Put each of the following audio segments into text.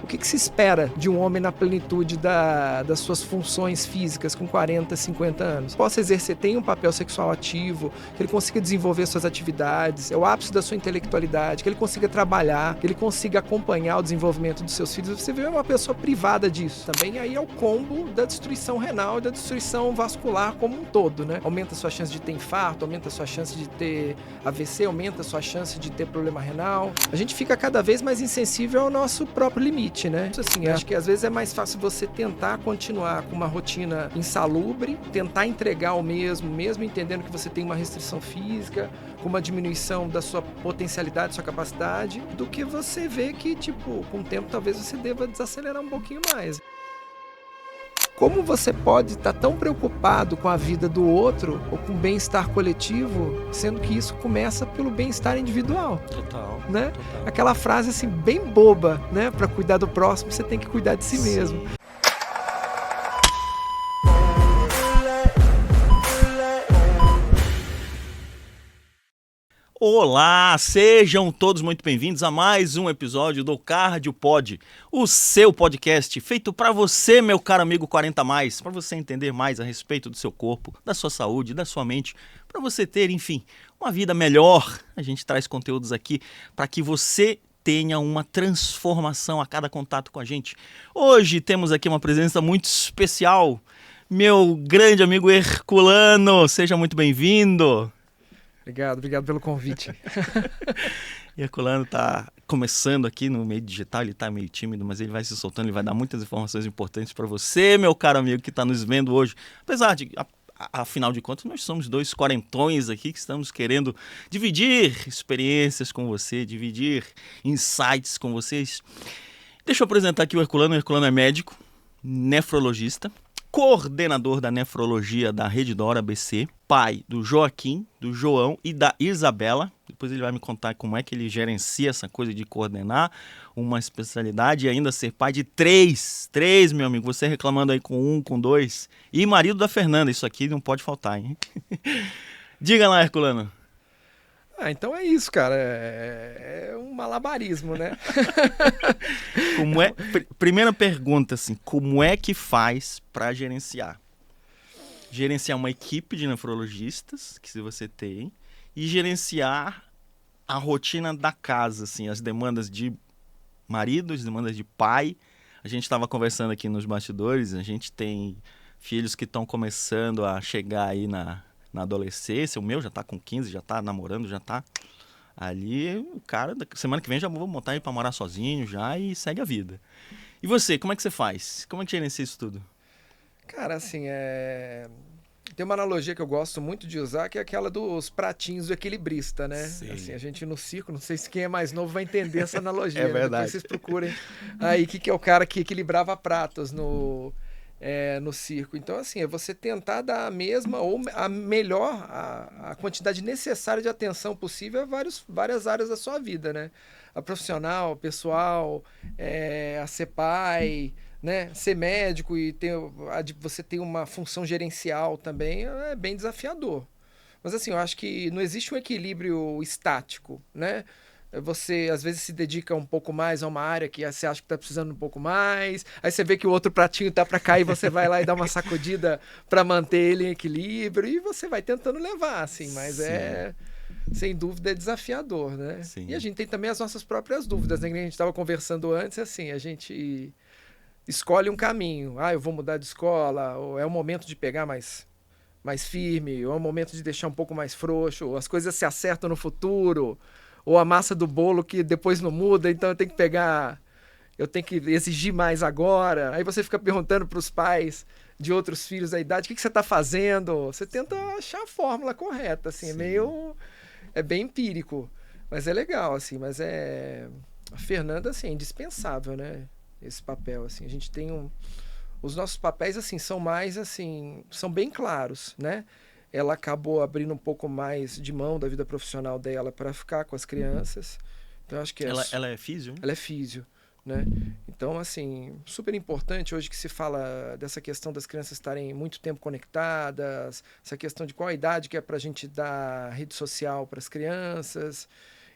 O que se espera de um homem na plenitude das suas funções físicas com 40, 50 anos? Possa exercer, tem um papel sexual ativo, que ele consiga desenvolver suas atividades, é o ápice da sua intelectualidade, que ele consiga trabalhar, que ele consiga acompanhar o desenvolvimento dos seus filhos. Você vê uma pessoa privada disso. Também aí é o combo da destruição renal e da destruição vascular como um todo, né? Aumenta a sua chance de ter infarto, aumenta a sua chance de ter AVC, aumenta a sua chance de ter problema renal. A gente fica cada vez mais insensível ao nosso próprio limite, né? Assim, acho que às vezes é mais fácil você tentar continuar com uma rotina insalubre, tentar entregar o mesmo entendendo que você tem uma restrição física, com uma diminuição da sua potencialidade, sua capacidade, do que você ver que, tipo, com o tempo talvez você deva desacelerar um pouquinho mais. Como você pode estar tão preocupado com a vida do outro ou com o bem-estar coletivo, sendo que isso começa pelo bem-estar individual? Total, né? total. Aquela frase assim, bem boba, né? Para cuidar do próximo, você tem que cuidar de si mesmo. Olá, sejam todos muito bem-vindos a mais um episódio do CardioPod, o seu podcast feito para você, meu caro amigo 40+, para você entender mais a respeito do seu corpo, da sua saúde, da sua mente, para você ter, enfim, uma vida melhor. A gente traz conteúdos aqui para que você tenha uma transformação a cada contato com a gente. Hoje temos aqui uma presença muito especial, meu grande amigo Herculano, seja muito bem-vindo. Obrigado pelo convite. E Herculano está começando aqui no meio digital, ele está meio tímido, mas ele vai se soltando, ele vai dar muitas informações importantes para você, meu caro amigo que está nos vendo hoje. Apesar de, afinal de contas, nós somos dois quarentões aqui que estamos querendo dividir experiências com você, dividir insights com vocês. Deixa eu apresentar aqui o Herculano. O Herculano é médico, nefrologista, coordenador da nefrologia da Rede D'Or ABC, pai do Joaquim, do João e da Isabela. Depois ele vai me contar como é que ele gerencia essa coisa de coordenar uma especialidade e ainda ser pai de três, meu amigo. Você reclamando aí com um, com dois. E marido da Fernanda, isso aqui não pode faltar, hein? Diga lá, Herculano. Então é isso, cara. É um malabarismo, né? Como é? Primeira pergunta, assim, como é que faz para gerenciar? Gerenciar uma equipe de nefrologistas, que se você tem, e gerenciar a rotina da casa, assim, as demandas de marido, as demandas de pai. A gente estava conversando aqui nos bastidores, a gente tem filhos que estão começando a chegar aí na adolescência. O meu já tá com 15, já tá namorando, já tá ali. O cara, semana que vem já vou montar ele para morar sozinho já e segue a vida. E você, como é que você faz? Como é que gerencia isso tudo? Cara, assim, tem uma analogia que eu gosto muito de usar, que é aquela dos pratinhos do equilibrista, né? Sim. Assim, a gente no circo, não sei se quem é mais novo vai entender essa analogia. É né? verdade. Depois vocês procurem aí que é o cara que equilibrava pratos no circo. Então, assim, é você tentar dar a mesma ou a melhor, a quantidade necessária de atenção possível a várias áreas da sua vida, né? A profissional, a pessoal, a ser pai, né? Ser médico e você ter uma função gerencial também é bem desafiador. Mas, assim, eu acho que não existe um equilíbrio estático, né? Você, às vezes, se dedica um pouco mais a uma área que você acha que está precisando um pouco mais. Aí você vê que o outro pratinho tá para cair, você vai lá e dá uma sacudida para manter ele em equilíbrio. E você vai tentando levar, assim. Mas sem dúvida, é desafiador, né? Sim. E a gente tem também as nossas próprias dúvidas, né? Que a gente estava conversando antes, assim, a gente escolhe um caminho. Eu vou mudar de escola, ou é o momento de pegar mais firme, ou é o momento de deixar um pouco mais frouxo, ou as coisas se acertam no futuro, ou a massa do bolo que depois não muda, então eu tenho que exigir mais agora. Aí você fica perguntando para os pais de outros filhos da idade, o que você está fazendo? Você tenta achar a fórmula correta, assim, é bem empírico, mas é legal, assim, a Fernanda, assim, é indispensável, né, esse papel, assim, a gente tem os nossos papéis, assim, são mais, assim, são bem claros, né? Ela acabou abrindo um pouco mais de mão da vida profissional dela para ficar com as crianças. Então, acho que ela é físio? Ela é físio, né? Então, assim, super importante hoje que se fala dessa questão das crianças estarem muito tempo conectadas, essa questão de qual a idade que é para a gente dar rede social para as crianças.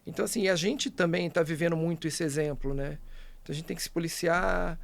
Então, assim, a gente também está vivendo muito esse exemplo, né? Então a gente tem que se policiar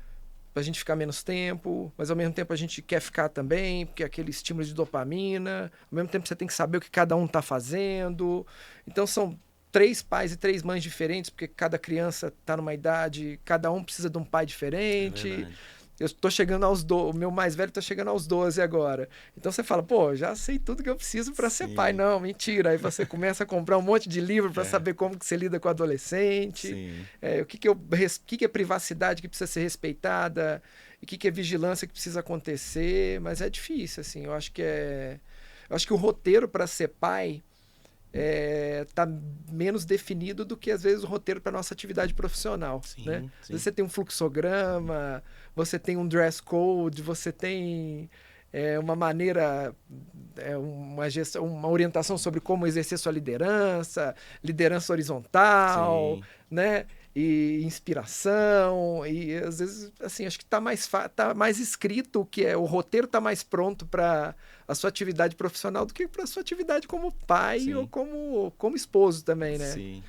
pra gente ficar menos tempo, mas ao mesmo tempo a gente quer ficar também, porque é aquele estímulo de dopamina. Ao mesmo tempo você tem que saber o que cada um tá fazendo. Então são 3 pais e 3 mães diferentes, porque cada criança tá numa idade, cada um precisa de um pai É diferente. verdade. Eu tô chegando aos o meu mais velho tá chegando aos 12 agora. Então você fala, pô, já sei tudo que eu preciso para ser pai. Sim. Não, mentira. Aí você começa a comprar um monte de livro para É. saber como que você lida com o adolescente. Sim. O que é privacidade que precisa ser respeitada, e o que é vigilância que precisa acontecer. Mas é difícil, assim. Eu acho que o roteiro para ser pai tá menos definido do que, às vezes, o roteiro para nossa atividade profissional, Sim, né? Às sim. vezes você tem um fluxograma, você tem um dress code, você tem uma maneira, uma orientação sobre como exercer sua liderança horizontal, Sim. né? E inspiração, e às vezes, assim, acho que tá mais escrito, o que o roteiro tá mais pronto para a sua atividade profissional do que para a sua atividade como pai Sim. ou como esposo também, né? Sim.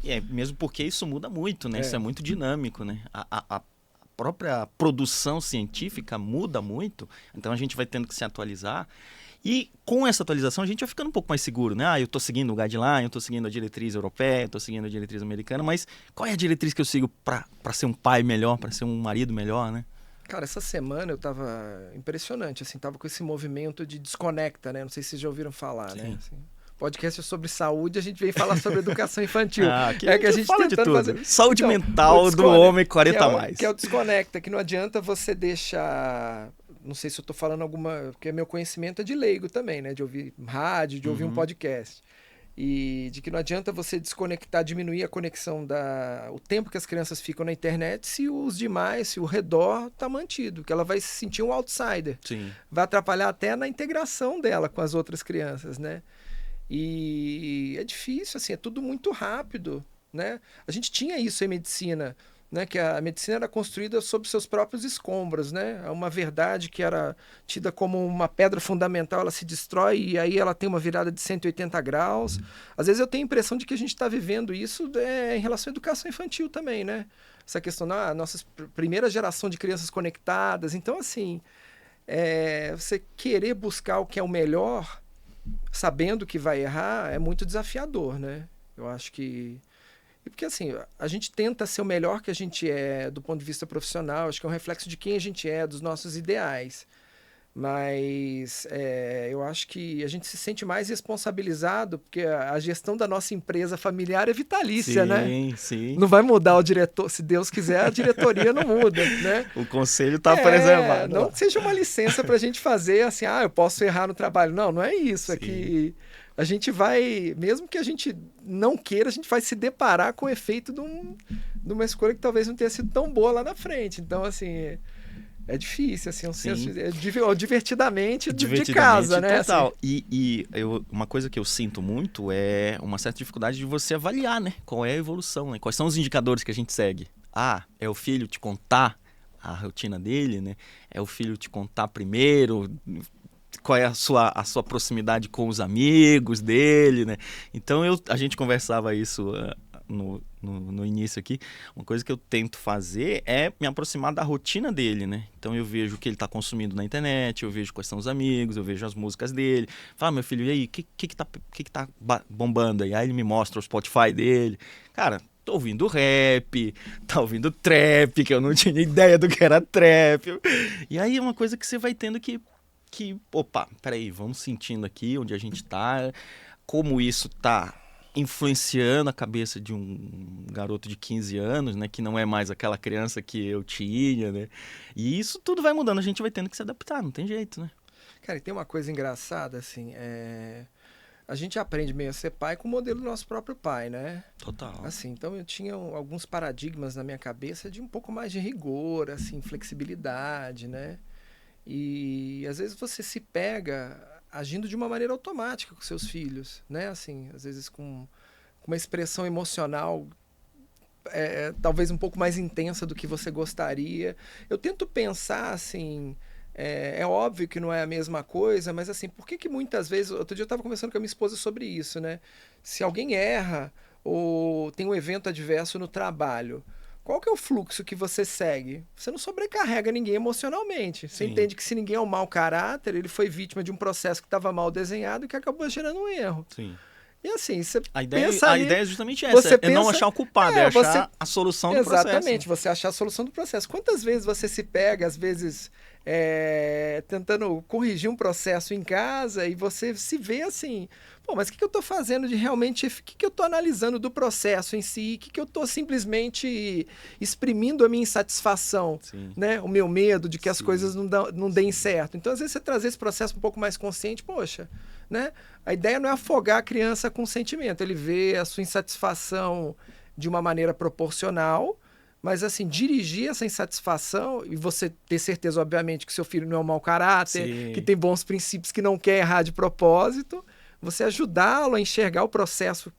E mesmo porque isso muda muito, né? Isso é muito dinâmico, né? A própria produção científica muda muito, então a gente vai tendo que se atualizar. E com essa atualização a gente vai ficando um pouco mais seguro, né? Eu estou seguindo o guideline, eu estou seguindo a diretriz europeia, eu estou seguindo a diretriz americana, mas qual é a diretriz que eu sigo para ser um pai melhor, para ser um marido melhor, né? Cara, essa semana eu tava impressionante, assim, tava com esse movimento de desconecta, né? Não sei se vocês já ouviram falar, né? Assim, podcast é sobre saúde, a gente veio falar sobre educação infantil. Aqui que a gente fala de tudo. Fazer... Saúde então, mental do homem 40 a mais. Que é o desconecta, que não adianta você deixar... Não sei se eu tô falando alguma... Porque meu conhecimento é de leigo também, né? De ouvir rádio, de ouvir um podcast. E de que não adianta você desconectar, diminuir a conexão, o tempo que as crianças ficam na internet, se os demais, se o redor tá mantido, que ela vai se sentir um outsider. Sim. Vai atrapalhar até na integração dela com as outras crianças, né? E é difícil, assim, é tudo muito rápido, né? A gente tinha isso em medicina, né? Que a medicina era construída sobre seus próprios escombros, né? Uma verdade que era tida como uma pedra fundamental, ela se destrói e aí ela tem uma virada de 180 graus. Às vezes eu tenho a impressão de que a gente está vivendo isso em relação à educação infantil também, né? Essa questão da nossa primeira geração de crianças conectadas. Então, assim, você querer buscar o que é o melhor, sabendo que vai errar, é muito desafiador, né? Eu acho que... Porque, assim, a gente tenta ser o melhor que a gente é do ponto de vista profissional, acho que é um reflexo de quem a gente é, dos nossos ideais. Mas eu acho que a gente se sente mais responsabilizado, porque a gestão da nossa empresa familiar é vitalícia, né? Sim. Não vai mudar o diretor, se Deus quiser, a diretoria não muda, né? O conselho está preservado. Não que seja uma licença para a gente fazer assim, eu posso errar no trabalho. Não é isso. Sim. É que a gente vai, mesmo que a gente não queira, a gente vai se deparar com o efeito de uma escolha que talvez não tenha sido tão boa lá na frente. Então, assim... É difícil, assim, divertidamente de casa, né? Total. Assim. E uma coisa que eu sinto muito é uma certa dificuldade de você avaliar, né? Qual é a evolução, né? Quais são os indicadores que a gente segue? É o filho te contar a rotina dele, né? É o filho te contar primeiro qual é a sua proximidade com os amigos dele, né? Então a gente conversava isso no início aqui. Uma coisa que eu tento fazer é me aproximar da rotina dele, né? Então eu vejo o que ele está consumindo na internet, eu vejo quais são os amigos, eu vejo as músicas dele. Fala, meu filho, e aí, o que tá bombando aí? Aí ele me mostra o Spotify dele. Cara, tô ouvindo rap, tá ouvindo trap, que eu não tinha ideia do que era trap. E aí é uma coisa que você vai tendo que opa, peraí, vamos sentindo aqui onde a gente tá, como isso tá influenciando a cabeça de um garoto de 15 anos, né, que não é mais aquela criança que eu tinha, né? E isso tudo vai mudando, a gente vai tendo que se adaptar, não tem jeito, né? Cara, e tem uma coisa engraçada, assim, a gente aprende meio a ser pai com o modelo do nosso próprio pai, né? Total. Assim, então eu tinha alguns paradigmas na minha cabeça de um pouco mais de rigor, assim, flexibilidade, né? E às vezes você se pega agindo de uma maneira automática com seus filhos, né? Assim, às vezes com uma expressão emocional talvez um pouco mais intensa do que você gostaria. Eu tento pensar assim, é óbvio que não é a mesma coisa, mas assim, por que muitas vezes... Outro dia eu estava conversando com a minha esposa sobre isso, né? Se alguém erra ou tem um evento adverso no trabalho, qual que é o fluxo que você segue? Você não sobrecarrega ninguém emocionalmente. Você Sim. entende que se ninguém é um mau caráter, ele foi vítima de um processo que estava mal desenhado e que acabou gerando um erro. Sim. E assim, você A ideia, pensa a ali, ideia é justamente essa, você é não pensa- achar o culpado, é, é achar você- a solução do processo. exatamente, você achar a solução do processo. Quantas vezes você se pega, às vezes, tentando corrigir um processo em casa e você se vê assim, pô, mas o que eu estou fazendo de realmente, o que eu estou analisando do processo em si, o que eu estou simplesmente exprimindo a minha insatisfação, Sim. né? O meu medo de que as Sim. coisas não deem certo. Então, às vezes, você trazer esse processo um pouco mais consciente, poxa, né? A ideia não é afogar a criança com sentimento, ele vê a sua insatisfação de uma maneira proporcional, mas assim, dirigir essa insatisfação e você ter certeza, obviamente, que seu filho não é um mau caráter, Sim. que tem bons princípios, que não quer errar de propósito, você ajudá-lo a enxergar o processo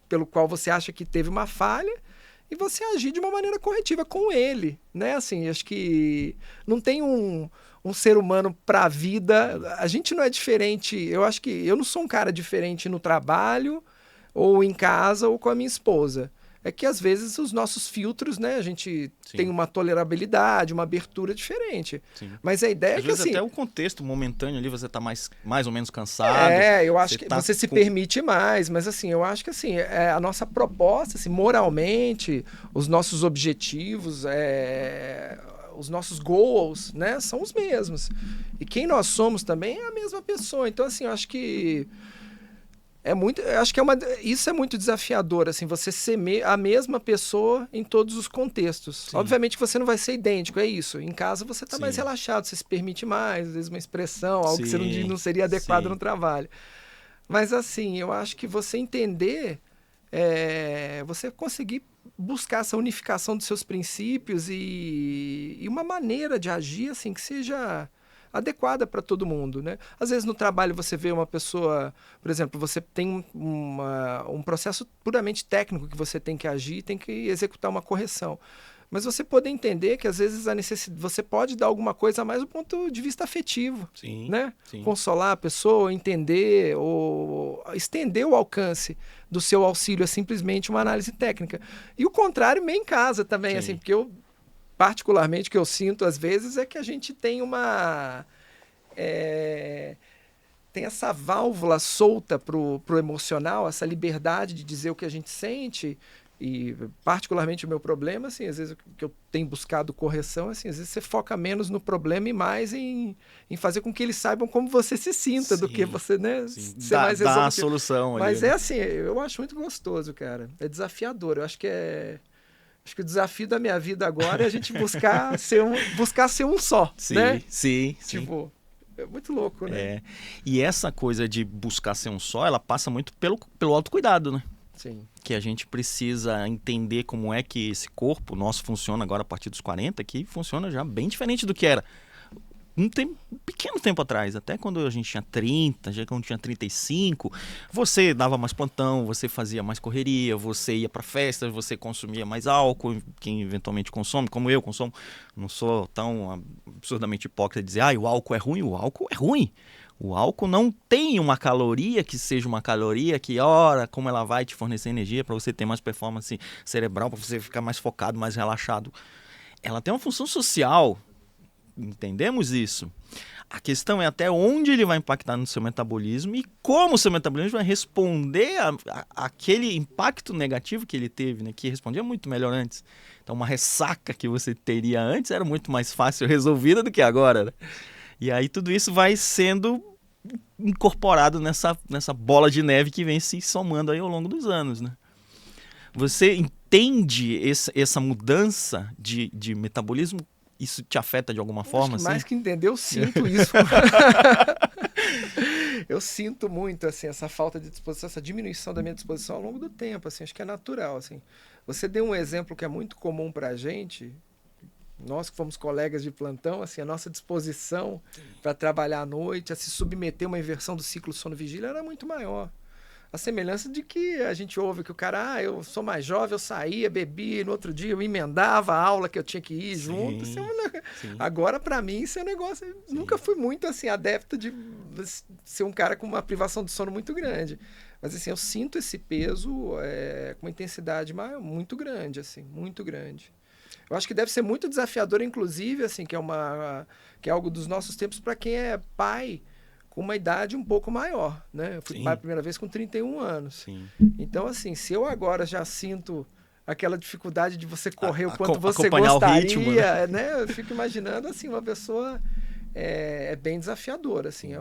pelo qual você acha que teve uma falha e você agir de uma maneira corretiva com ele, né? Assim, acho que não tem um ser humano para a vida. A gente não é diferente. Eu acho que eu não sou um cara diferente no trabalho ou em casa ou com a minha esposa. É que às vezes os nossos filtros, né? A gente Sim. tem uma tolerabilidade, uma abertura diferente. Sim. Mas a ideia Às é que vezes assim, até o contexto momentâneo ali, você tá mais ou menos cansado. eu acho que tá você se com- permite mais, mas assim, eu acho que assim, a nossa proposta, assim, moralmente, os nossos objetivos, os nossos goals, né, são os mesmos. E quem nós somos também é a mesma pessoa. Então, assim, eu acho que isso é muito desafiador, assim, você ser a mesma pessoa em todos os contextos. Sim. Obviamente que você não vai ser idêntico, é isso. Em casa você está Sim. mais relaxado, você se permite mais, às vezes uma expressão, algo que você Sim. não seria adequado Sim. no trabalho. Mas assim, eu acho que você entender, você conseguir buscar essa unificação dos seus princípios e uma maneira de agir assim que seja adequada para todo mundo, né? Às vezes no trabalho você vê uma pessoa, por exemplo, você tem um processo puramente técnico que você tem que agir, tem que executar uma correção. Mas você poder entender que às vezes você pode dar alguma coisa a mais do ponto de vista afetivo, Sim. né? Sim. Consolar a pessoa, entender ou estender o alcance do seu auxílio a simplesmente uma análise técnica. E o contrário meio em casa também, Sim. assim, porque particularmente, o que eu sinto às vezes é que a gente tem tem essa válvula solta pro emocional, essa liberdade de dizer o que a gente sente. E particularmente o meu problema, assim, às vezes que eu tenho buscado correção, assim, às vezes você foca menos no problema e mais em fazer com que eles saibam como você se sinta, do que você, né, Sim. ser mais Dá a resolutivo. solução ali. Mas né? assim, eu acho muito gostoso, cara. É desafiador. Eu acho que o desafio da minha vida agora é a gente buscar ser um só, Sim, né? sim, sim. Tipo, é muito louco, né? É. E essa coisa de buscar ser um só, ela passa muito pelo autocuidado, né? Sim. Que a gente precisa entender como é que esse corpo nosso funciona agora a partir dos 40, que funciona já bem diferente do que era um pequeno tempo atrás, até quando a gente tinha 30, já quando tinha 35, você dava mais plantão, você fazia mais correria, você ia para festas, você consumia mais álcool, quem eventualmente consome, como eu consumo. Não sou tão absurdamente hipócrita de dizer, o álcool é ruim. O álcool é ruim. O álcool não tem uma caloria que seja uma caloria que, ora, como ela vai te fornecer energia para você ter mais performance cerebral, para você ficar mais focado, mais relaxado. Ela tem uma função social. Entendemos isso. A questão é até onde ele vai impactar no seu metabolismo e como o seu metabolismo vai responder àquele impacto negativo que ele teve, né? Que respondia muito melhor antes. Então, uma ressaca que você teria antes era muito mais fácil resolvida do que agora, né? E aí tudo isso vai sendo incorporado nessa bola de neve que vem se somando aí ao longo dos anos, né? Você entende essa mudança de metabolismo? Isso te afeta de alguma forma? Acho que mais assim? que entender, eu sinto isso. Eu sinto muito assim, essa falta de disposição, essa diminuição da minha disposição ao longo do tempo. Assim, acho que é natural. Assim. Você deu um exemplo que é muito comum para a gente, nós que fomos colegas de plantão, assim, a nossa disposição para trabalhar à noite, a se submeter a uma inversão do ciclo sono-vigília era muito maior. A semelhança de que a gente ouve que o cara, eu sou mais jovem, eu saía, bebia, no outro dia eu emendava a aula que eu tinha que ir junto. Isso é Agora, para mim, isso é um negócio... Nunca fui muito, assim, adepto de ser um cara com uma privação de sono muito grande. Mas, assim, eu sinto esse peso com uma intensidade muito grande, assim, muito grande. Eu acho que deve ser muito desafiador, inclusive, assim, que é algo dos nossos tempos para quem é pai com uma idade um pouco maior, né? Eu fui pai a primeira vez com 31 anos. Sim. Então, assim, se eu agora já sinto aquela dificuldade de você correr o quanto você acompanhar gostaria, o ritmo, né? Eu fico imaginando, assim, uma pessoa bem desafiadora, assim, é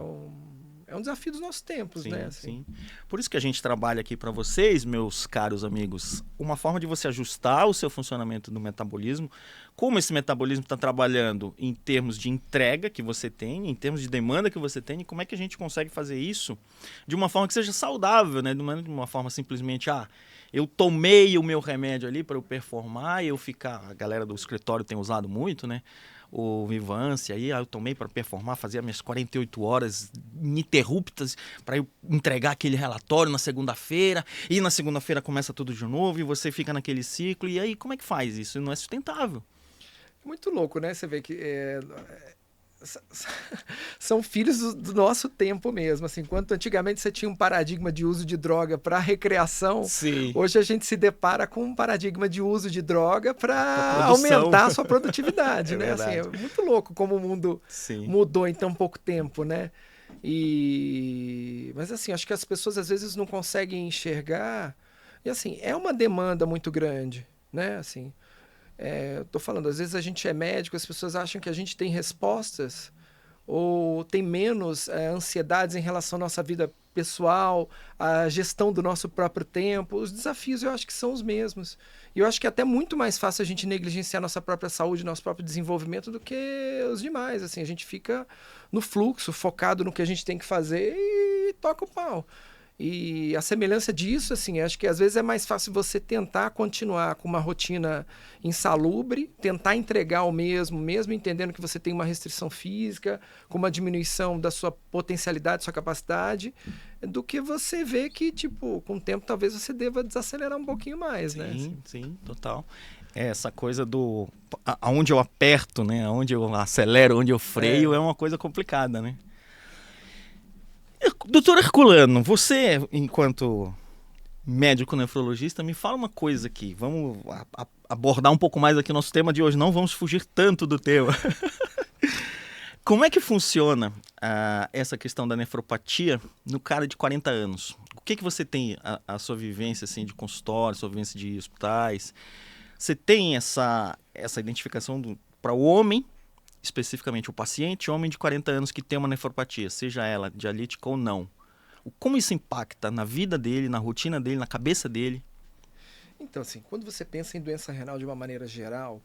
um desafio dos nossos tempos, sim, né? Assim. Sim. Por isso que a gente trabalha aqui para vocês, meus caros amigos, uma forma de você ajustar o seu funcionamento do metabolismo, como esse metabolismo está trabalhando em termos de entrega que você tem, em termos de demanda que você tem, e como é que a gente consegue fazer isso de uma forma que seja saudável, né? Não é de uma forma simplesmente, eu tomei o meu remédio ali para eu performar e eu ficar... A galera do escritório tem usado muito, né? O Vivance, aí eu tomei para performar, fazia minhas 48 horas ininterruptas para eu entregar aquele relatório na segunda-feira, e na segunda-feira começa tudo de novo, e você fica naquele ciclo, e aí como é que faz isso? Não é sustentável. Muito louco, né? Você vê que são filhos do nosso tempo mesmo. Assim, enquanto antigamente você tinha um paradigma de uso de droga para recreação, Sim. Hoje a gente se depara com um paradigma de uso de droga para aumentar a sua produtividade, né? Assim, é muito louco como o mundo mudou em tão pouco tempo, né? Mas assim, acho que as pessoas às vezes não conseguem enxergar. E assim, é uma demanda muito grande, né? Assim, eu tô falando, às vezes a gente é médico, as pessoas acham que a gente tem respostas ou tem menos ansiedades em relação à nossa vida pessoal, à gestão do nosso próprio tempo. Os desafios eu acho que são os mesmos. E eu acho que é até muito mais fácil a gente negligenciar nossa própria saúde, nosso próprio desenvolvimento do que os demais. Assim, a gente fica no fluxo, focado no que a gente tem que fazer e toca o pau. E a semelhança disso, assim, acho que às vezes é mais fácil você tentar continuar com uma rotina insalubre, tentar entregar o mesmo entendendo que você tem uma restrição física, com uma diminuição da sua potencialidade, sua capacidade, do que você ver que, tipo, com o tempo talvez você deva desacelerar um pouquinho mais, né? Sim, sim, total. Essa coisa do... aonde eu aperto, né? Aonde eu acelero, onde eu freio, é uma coisa complicada, né? Doutor Herculano, você, enquanto médico nefrologista, me fala uma coisa aqui. Vamos abordar um pouco mais aqui o nosso tema de hoje. Não vamos fugir tanto do tema. Como é que funciona essa questão da nefropatia no cara de 40 anos? O que você tem a sua vivência assim, de consultório, sua vivência de hospitais? Você tem essa identificação para o homem, especificamente o paciente, homem de 40 anos que tem uma nefropatia, seja ela dialítica ou não. Como isso impacta na vida dele, na rotina dele, na cabeça dele? Então, assim, quando você pensa em doença renal de uma maneira geral,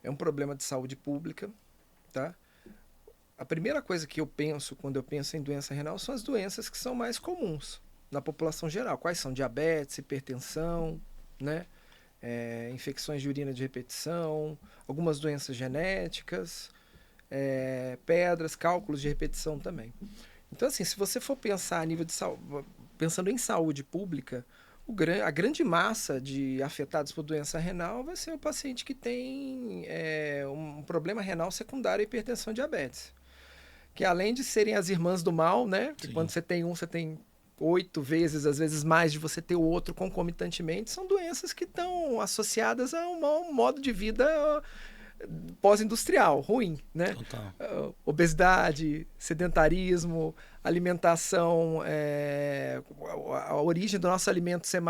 é um problema de saúde pública, tá? A primeira coisa que eu penso quando eu penso em doença renal são as doenças que são mais comuns na população geral. Quais são? Diabetes, hipertensão, né? Infecções de urina de repetição, algumas doenças genéticas, pedras, cálculos de repetição também. Então, assim, se você for pensar a nível de pensando em saúde pública, a grande massa de afetados por doença renal vai ser o paciente que tem um problema renal secundário à hipertensão e diabetes. Que além de serem as irmãs do mal, né? Que quando você tem você tem 8 vezes, às vezes mais, de você ter o outro concomitantemente, são doenças que estão associadas a um modo de vida pós-industrial, ruim, né? Total. Obesidade, sedentarismo, alimentação, a origem do nosso alimento ser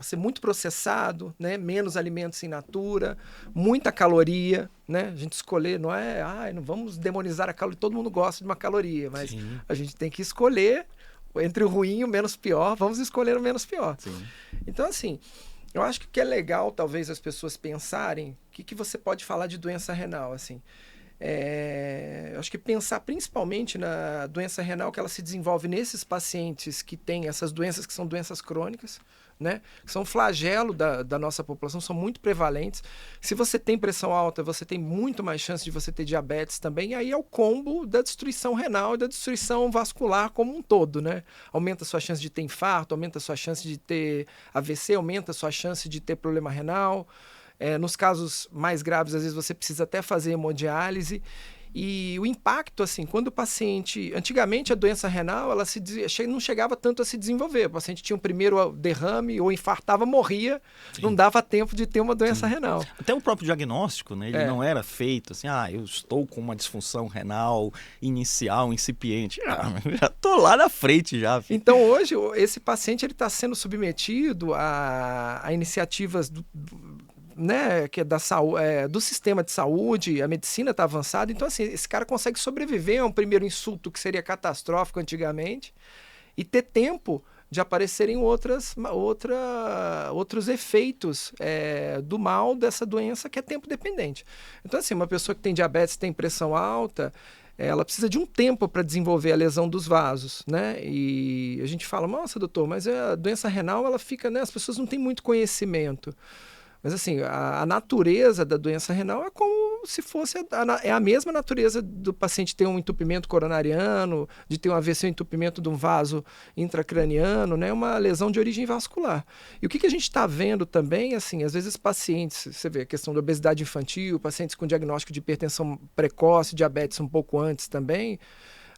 ser muito processado, né? Menos alimentos in natura, muita caloria, né? A gente escolher, não vamos demonizar a caloria, todo mundo gosta de uma caloria, mas a gente tem que escolher entre o ruim e o menos pior, vamos escolher o menos pior. Sim. Então, assim, eu acho que o que é legal, talvez, as pessoas pensarem, o que você pode falar de doença renal, assim. Eu acho que pensar principalmente na doença renal que ela se desenvolve nesses pacientes que têm essas doenças que são doenças crônicas, né? São um flagelo da nossa população, são muito prevalentes. Se você tem pressão alta, você tem muito mais chance de você ter diabetes também. E aí é o combo da destruição renal e da destruição vascular como um todo, né? Aumenta a sua chance de ter infarto, aumenta a sua chance de ter AVC, aumenta a sua chance de ter problema renal. Nos casos mais graves, às vezes você precisa até fazer hemodiálise. E o impacto, assim, quando o paciente... Antigamente, a doença renal, ela não chegava tanto a se desenvolver. O paciente tinha um primeiro derrame ou infartava, morria. Sim. Não dava tempo de ter uma doença renal. Até o próprio diagnóstico, né? Ele não era feito assim, eu estou com uma disfunção renal inicial, incipiente. Já tô lá na frente já. Filho. Então, hoje, esse paciente está sendo submetido a iniciativas né, que é do sistema de saúde, a medicina está avançada, então assim, esse cara consegue sobreviver a um primeiro insulto que seria catastrófico antigamente e ter tempo de aparecerem outros efeitos do mal dessa doença que é tempo dependente. Então assim, uma pessoa que tem diabetes, tem pressão alta, ela precisa de um tempo para desenvolver a lesão dos vasos, né? E a gente fala, nossa, doutor, mas a doença renal, ela fica, né? As pessoas não têm muito conhecimento. Mas assim, a natureza da doença renal é como se fosse a mesma natureza do paciente ter um entupimento coronariano, de ter um AVC, um entupimento de um vaso intracraniano, né? Uma lesão de origem vascular. E o que a gente está vendo também, assim, às vezes pacientes, você vê a questão da obesidade infantil, pacientes com diagnóstico de hipertensão precoce, diabetes um pouco antes também,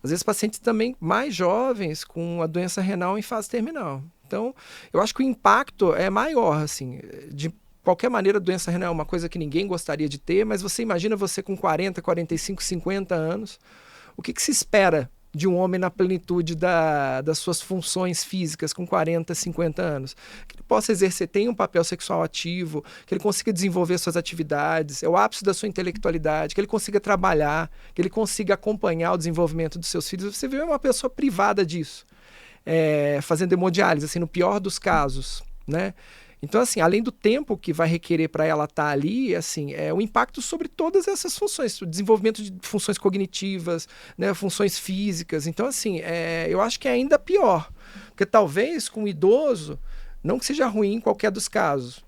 às vezes pacientes também mais jovens com a doença renal em fase terminal. Então, eu acho que o impacto é maior, assim, de qualquer maneira, a doença renal é uma coisa que ninguém gostaria de ter, mas você imagina você com 40, 45, 50 anos, o que se espera de um homem na plenitude das suas funções físicas com 40, 50 anos? Que ele possa exercer, tenha um papel sexual ativo, que ele consiga desenvolver suas atividades, é o ápice da sua intelectualidade, que ele consiga trabalhar, que ele consiga acompanhar o desenvolvimento dos seus filhos. Você vê uma pessoa privada disso, fazendo hemodiálise, assim, no pior dos casos, né? Então, assim, além do tempo que vai requerer para ela estar ali, assim, o impacto sobre todas essas funções, o desenvolvimento de funções cognitivas, né, funções físicas. Então, assim, eu acho que é ainda pior, porque talvez com o idoso, não que seja ruim em qualquer dos casos,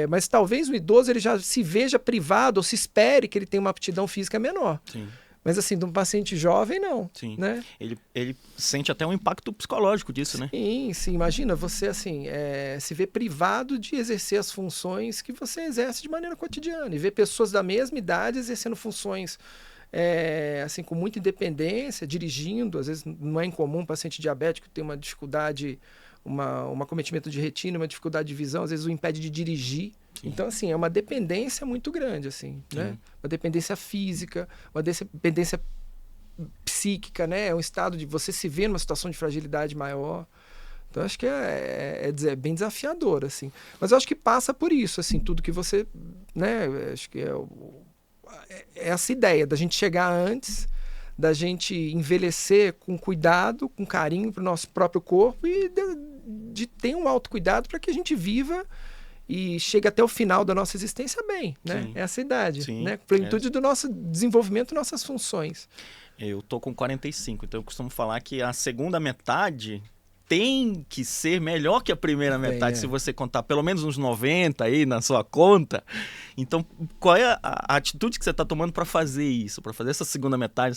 mas talvez o idoso ele já se veja privado ou se espere que ele tenha uma aptidão física menor. Sim. Mas assim, de um paciente jovem, não. Sim. Né? Ele sente até um impacto psicológico disso, né? Sim. Imagina você, assim, se ver privado de exercer as funções que você exerce de maneira cotidiana. E ver pessoas da mesma idade exercendo funções, assim, com muita independência, dirigindo. Às vezes não é incomum um paciente diabético ter uma dificuldade, um acometimento de retina, uma dificuldade de visão. Às vezes o impede de dirigir. Sim. Então, assim, é uma dependência muito grande, assim, né? Uma dependência física, uma dependência psíquica, né? É um estado de você se ver numa situação de fragilidade maior. Então, acho que é bem desafiador, assim. Mas eu acho que passa por isso, assim, tudo que você, né? Acho que é essa ideia da gente chegar antes, da gente envelhecer com cuidado, com carinho para o nosso próprio corpo e de ter um autocuidado para que a gente viva e chega até o final da nossa existência bem, né? Sim. Essa idade, sim, né? Plenitude do nosso desenvolvimento, nossas funções. Eu tô com 45, então eu costumo falar que a segunda metade tem que ser melhor que a primeira metade, se você contar pelo menos uns 90 aí na sua conta. Então, qual é a atitude que você está tomando para fazer isso? Para fazer essa segunda metade,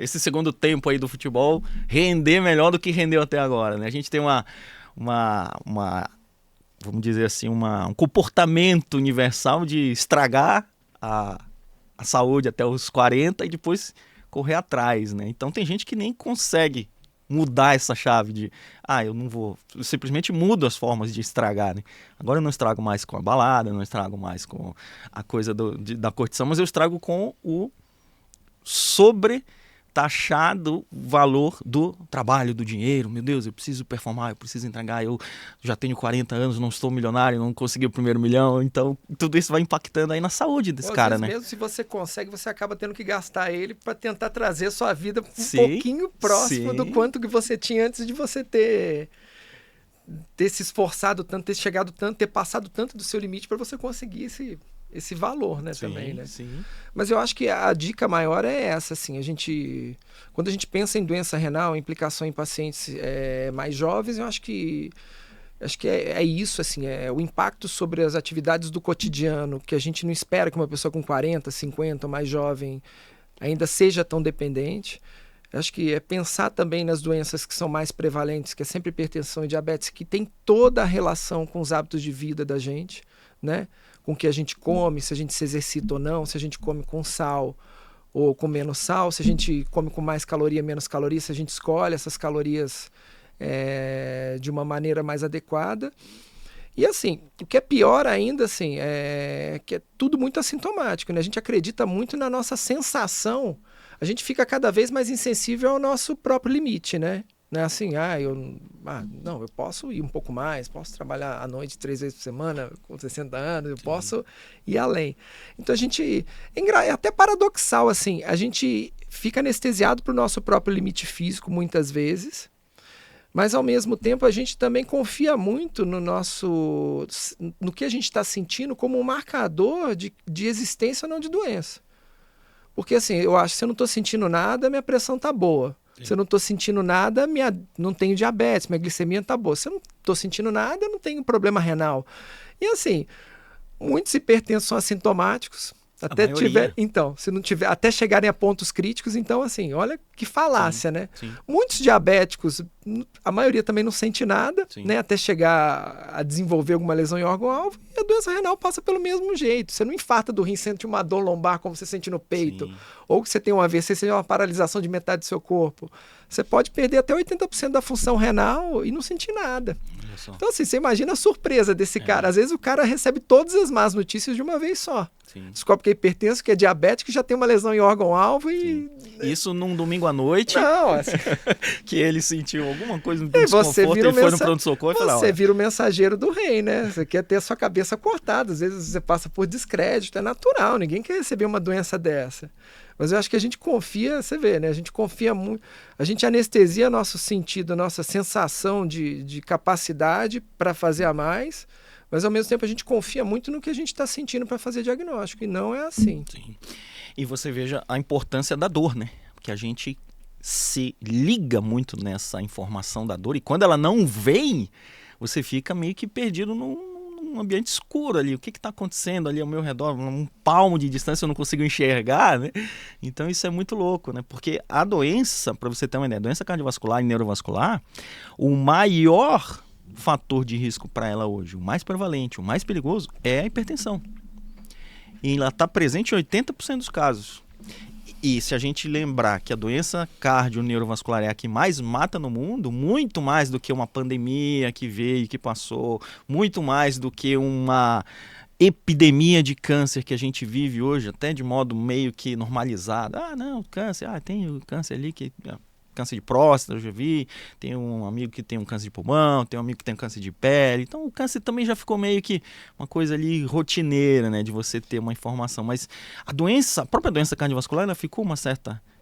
esse segundo tempo aí do futebol render melhor do que rendeu até agora, né? A gente tem uma vamos dizer assim, um comportamento universal de estragar a saúde até os 40 e depois correr atrás, né? Então tem gente que nem consegue mudar essa chave de eu não vou, eu simplesmente mudo as formas de estragar, né? Agora eu não estrago mais com a balada, não estrago mais com a coisa da curtição, mas eu estrago com o taxado valor do trabalho, do dinheiro. Meu Deus, eu preciso performar, eu preciso entregar, eu já tenho 40 anos, não estou milionário, não consegui o primeiro milhão, então tudo isso vai impactando aí na saúde desse cara, né? Mesmo se você consegue, você acaba tendo que gastar ele para tentar trazer a sua vida um pouquinho próximo do quanto que você tinha antes de você ter se esforçado tanto, ter chegado tanto, ter passado tanto do seu limite para você conseguir esse valor, né, também, né? Sim. Mas eu acho que a dica maior é essa, assim, quando a gente pensa em doença renal, implicação em pacientes mais jovens, eu acho que Acho que é isso, assim, é o impacto sobre as atividades do cotidiano, que a gente não espera que uma pessoa com 40, 50 ou mais jovem ainda seja tão dependente. Acho que é pensar também nas doenças que são mais prevalentes, que é sempre hipertensão e diabetes, que tem toda a relação com os hábitos de vida da gente, né? Com o que a gente come, se a gente se exercita ou não, se a gente come com sal ou com menos sal, se a gente come com mais caloria, menos caloria, se a gente escolhe essas calorias de uma maneira mais adequada. E assim, o que é pior ainda, assim, é que é tudo muito assintomático, né? A gente acredita muito na nossa sensação, a gente fica cada vez mais insensível ao nosso próprio limite, né? Não é assim, não, eu posso ir um pouco mais, posso trabalhar à noite 3 vezes por semana, com 60 anos, eu posso ir além. Então a gente, é até paradoxal, assim, a gente fica anestesiado para o nosso próprio limite físico muitas vezes, mas ao mesmo tempo a gente também confia muito no que a gente está sentindo como um marcador de existência ou não de doença. Porque assim, eu acho que se eu não estou sentindo nada, minha pressão está boa. Sim. Se eu não estou sentindo nada, não tenho diabetes, minha glicemia está boa. Se eu não estou sentindo nada, eu não tenho problema renal. E assim, muitos hipertensos são assintomáticos. Então, se não tiver, até chegarem a pontos críticos, então assim, olha que falácia, né? Sim. Muitos diabéticos, a maioria também não sente nada, né? Até chegar a desenvolver alguma lesão em órgão-alvo, e a doença renal passa pelo mesmo jeito. Você não infarta do rim, sente uma dor lombar como você sente no peito, ou que você tem um AVC, você tem uma paralisação de metade do seu corpo. Você pode perder até 80% da função renal e não sentir nada. Então assim, você imagina a surpresa desse cara. Às vezes o cara recebe todas as más notícias de uma vez só. Sim. Descobre que é hipertenso, que é diabético, que já tem uma lesão em órgão-alvo e... Isso num domingo à noite, que ele sentiu alguma coisa no desconforto e foi no pronto-socorro e falou... Você vira o mensageiro do rei, né? Você quer ter a sua cabeça cortada, às vezes você passa por descrédito, é natural, ninguém quer receber uma doença dessa. Mas eu acho que a gente confia, você vê, né? A gente confia muito, a gente anestesia nosso sentido, nossa sensação de capacidade para fazer a mais, mas ao mesmo tempo a gente confia muito no que a gente está sentindo para fazer diagnóstico, e não é assim. Sim. E você veja a importância da dor, né? Porque a gente se liga muito nessa informação da dor, e quando ela não vem, você fica meio que perdido num ambiente escuro ali. O que está acontecendo ali ao meu redor? Um palmo de distância eu não consigo enxergar, né? Então isso é muito louco, né? Porque a doença, para você ter uma ideia, a doença cardiovascular e neurovascular, o maior fator de risco para ela hoje, o mais prevalente, o mais perigoso, é a hipertensão. E ela está presente em 80% dos casos. E se a gente lembrar que a doença cardio-neurovascular é a que mais mata no mundo, muito mais do que uma pandemia que veio e que passou, muito mais do que uma epidemia de câncer que a gente vive hoje, até de modo meio que normalizado. Não, câncer, tem o câncer ali que... Câncer de próstata, eu já vi, tem um amigo que tem um câncer de pulmão, tem um amigo que tem um câncer de pele, então o câncer também já ficou meio que uma coisa ali rotineira, né, de você ter uma informação, mas a própria doença cardiovascular, ela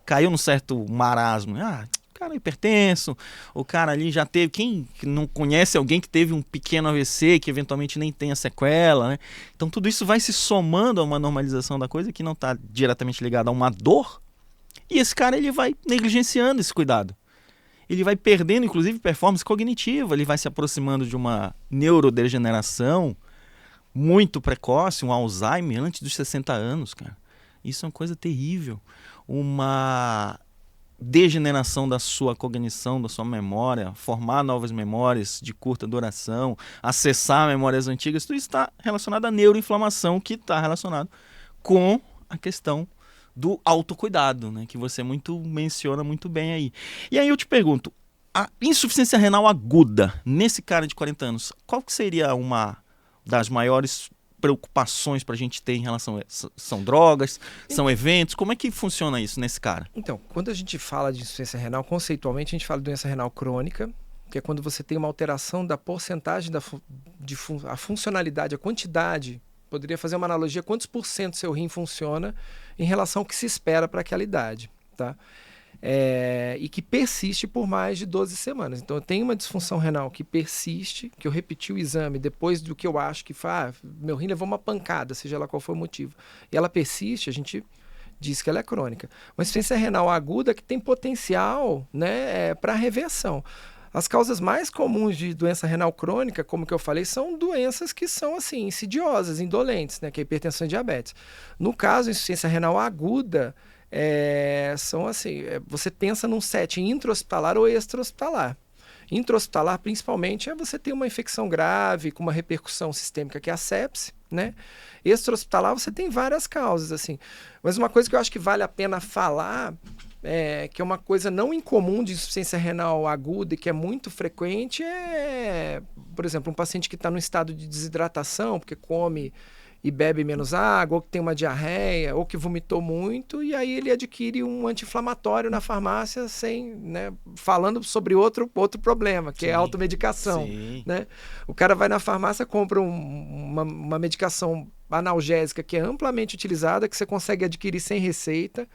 caiu num certo marasmo, o cara é hipertenso, o cara ali já teve, quem não conhece alguém que teve um pequeno AVC, que eventualmente nem tenha sequela, né, então tudo isso vai se somando a uma normalização da coisa que não está diretamente ligada a uma dor. E esse cara ele vai negligenciando esse cuidado. Ele vai perdendo, inclusive, performance cognitiva. Ele vai se aproximando de uma neurodegeneração muito precoce, um Alzheimer antes dos 60 anos, cara. Isso é uma coisa terrível. Uma degeneração da sua cognição, da sua memória, formar novas memórias de curta duração, acessar memórias antigas. Tudo isso está relacionado à neuroinflamação, que está relacionado com a questão do autocuidado, né, que você menciona muito bem aí. E aí eu te pergunto, a insuficiência renal aguda nesse cara de 40 anos, qual que seria uma das maiores preocupações para a gente ter em relação a isso? São drogas, são eventos, como é que funciona isso nesse cara? Então, quando a gente fala de insuficiência renal, conceitualmente a gente fala de doença renal crônica, que é quando você tem uma alteração da porcentagem a funcionalidade, a quantidade. Poderia fazer uma analogia, quantos por cento seu rim funciona em relação ao que se espera para aquela idade, tá? E que persiste por mais de 12 semanas. Então, eu tenho uma disfunção renal que persiste, que eu repeti o exame depois do que eu acho que meu rim levou uma pancada, seja lá qual for o motivo. E ela persiste, a gente diz que ela é crônica. Uma insuficiência renal aguda que tem potencial, né, para reversão. As causas mais comuns de doença renal crônica, como que eu falei, são doenças que são assim, insidiosas, indolentes, né, que é a hipertensão e diabetes. No caso, insuficiência renal aguda, são assim, você pensa num setting intra-hospitalar ou extra-hospitalar. Intra-hospitalar, principalmente, você ter uma infecção grave com uma repercussão sistêmica, que é a sepse, né? Extra-hospitalar, você tem várias causas, assim. Mas uma coisa que eu acho que vale a pena falar, que é uma coisa não incomum de insuficiência renal aguda e que é muito frequente, por exemplo, um paciente que está no estado de desidratação, porque come e bebe menos água, ou que tem uma diarreia, ou que vomitou muito, e aí ele adquire um anti-inflamatório na farmácia sem, né, falando sobre outro problema, que é a automedicação. Né? O cara vai na farmácia, compra uma medicação analgésica que é amplamente utilizada, que você consegue adquirir sem receita,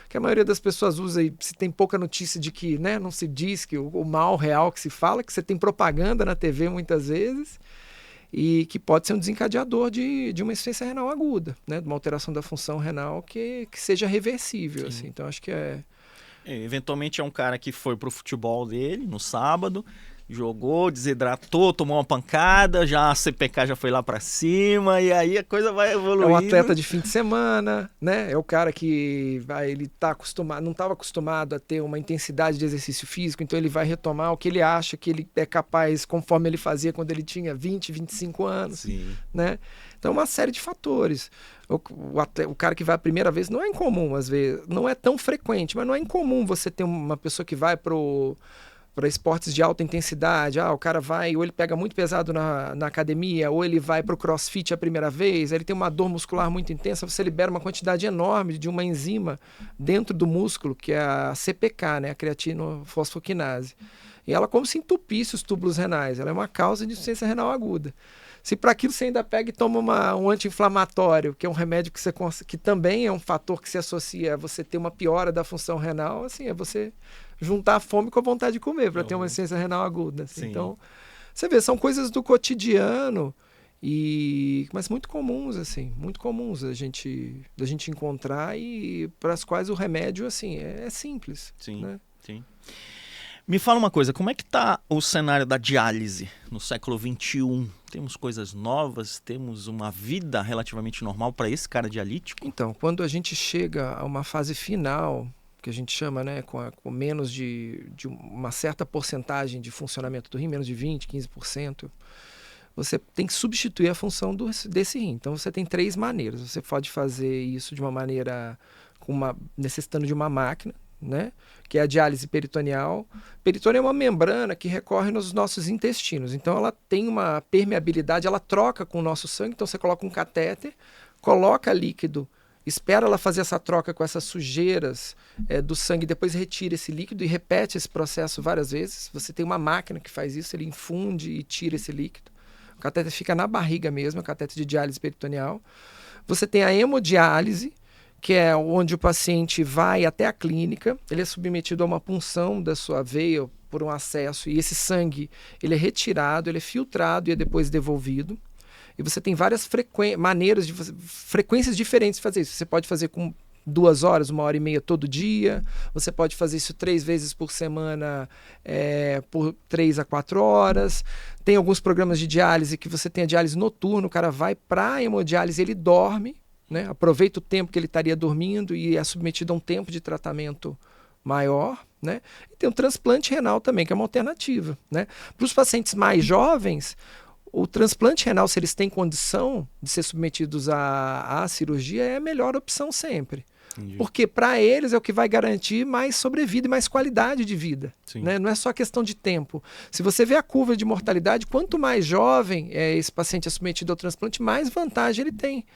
que a maioria das pessoas usa e se tem pouca notícia de que, né, não se diz que o mal real que se fala, que você tem propaganda na TV muitas vezes, e que pode ser um desencadeador de uma insuficiência renal aguda, né? De uma alteração da função renal que seja reversível. Assim. Então, acho que eventualmente é um cara que foi pro futebol dele no sábado, jogou, desidratou, tomou uma pancada, já a CPK já foi lá para cima, e aí a coisa vai evoluindo. É um atleta de fim de semana, né? É o cara que ele tá acostumado, não estava acostumado a ter uma intensidade de exercício físico, então ele vai retomar o que ele acha que ele é capaz, conforme ele fazia quando ele tinha 20, 25 anos, né? Então, uma série de fatores. O cara que vai a primeira vez não é incomum, às vezes, não é tão frequente, mas não é incomum você ter uma pessoa que vai para esportes de alta intensidade, o cara vai, ou ele pega muito pesado na academia, ou ele vai para o crossfit a primeira vez, ele tem uma dor muscular muito intensa, você libera uma quantidade enorme de uma enzima dentro do músculo, que é a CPK, né, a creatinofosfoquinase. E ela como se entupisse os túbulos renais, ela é uma causa de insuficiência renal aguda. Se para aquilo você ainda pega e toma um anti-inflamatório, que é um remédio que também é um fator que se associa a você ter uma piora da função renal, assim, é você juntar a fome com a vontade de comer para ter uma insuficiência renal aguda. Assim. Então, você vê, são coisas do cotidiano, mas muito comuns, assim, muito comuns da gente encontrar e para as quais o remédio, assim, é simples. Sim, né? Sim. Me fala uma coisa, como é que está o cenário da diálise no século XXI? Temos coisas novas, temos uma vida relativamente normal para esse cara dialítico? Então, quando a gente chega a uma fase final, que a gente chama, né, com menos de uma certa porcentagem de funcionamento do rim, menos de 20%, 15%, você tem que substituir a função desse rim. Então, você tem 3 maneiras. Você pode fazer isso de uma maneira necessitando de uma máquina, né? Que é a diálise peritoneal. Peritônio é uma membrana que recorre nos nossos intestinos. Então, ela tem uma permeabilidade, ela troca com o nosso sangue. Então, você coloca um catéter, coloca líquido, espera ela fazer essa troca com essas sujeiras do sangue, depois retira esse líquido e repete esse processo várias vezes. Você tem uma máquina que faz isso, ele infunde e tira esse líquido. O catéter fica na barriga mesmo, o catéter de diálise peritoneal. Você tem a hemodiálise, que é onde o paciente vai até a clínica, ele é submetido a uma punção da sua veia por um acesso, e esse sangue ele é retirado, ele é filtrado e é depois devolvido. E você tem várias maneiras frequências diferentes de fazer isso. Você pode fazer com 2 horas, 1h30 todo dia. Você pode fazer isso 3 vezes por semana, por 3 a 4 horas. Tem alguns programas de diálise que você tem a diálise noturna, o cara vai para a hemodiálise, ele dorme, né? Aproveita o tempo que ele estaria dormindo e é submetido a um tempo de tratamento maior. Né? E tem o transplante renal também, que é uma alternativa. Né? Para os pacientes mais jovens, o transplante renal, se eles têm condição de ser submetidos à cirurgia, é a melhor opção sempre. Entendi. Porque para eles é o que vai garantir mais sobrevida e mais qualidade de vida. Né? Não é só questão de tempo. Se você vê a curva de mortalidade, quanto mais jovem esse paciente é submetido ao transplante, mais vantagem ele tem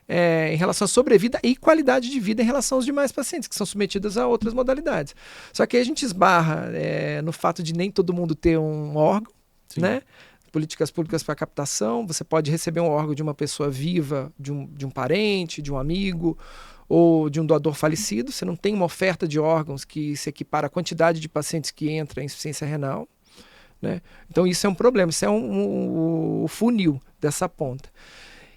em relação à sobrevida e qualidade de vida em relação aos demais pacientes que são submetidos a outras modalidades. Só que aí a gente esbarra no fato de nem todo mundo ter um órgão, né? Políticas públicas para captação, você pode receber um órgão de uma pessoa viva, de um parente, de um amigo ou de um doador falecido. Você não tem uma oferta de órgãos que se equipara à quantidade de pacientes que entra em insuficiência renal. Né? Então isso é um problema, isso é o funil dessa ponta.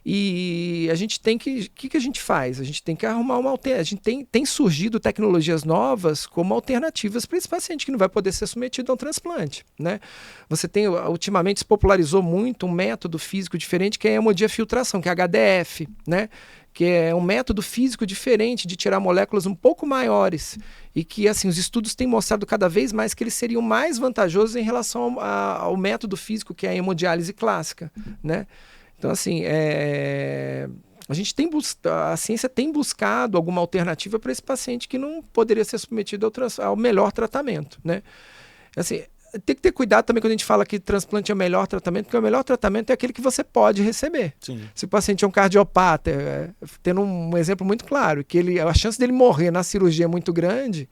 E a gente tem que... O que a gente faz? A gente tem que arrumar uma alternativa. A gente tem surgido tecnologias novas como alternativas para esse paciente que não vai poder ser submetido a um transplante, né? Você tem, ultimamente se popularizou muito um método físico diferente que é a hemodiafiltração, que é HDF, né? Que é um método físico diferente de tirar moléculas um pouco maiores e que, assim, os estudos têm mostrado cada vez mais que eles seriam mais vantajosos em relação ao método físico, que é a hemodiálise clássica, né? Então, assim, a ciência tem buscado alguma alternativa para esse paciente que não poderia ser submetido ao melhor tratamento, né? Assim, tem que ter cuidado também quando a gente fala que transplante é o melhor tratamento, porque o melhor tratamento é aquele que você pode receber. Sim. Se o paciente é um cardiopata, tendo um exemplo muito claro, que a chance dele morrer na cirurgia é muito grande,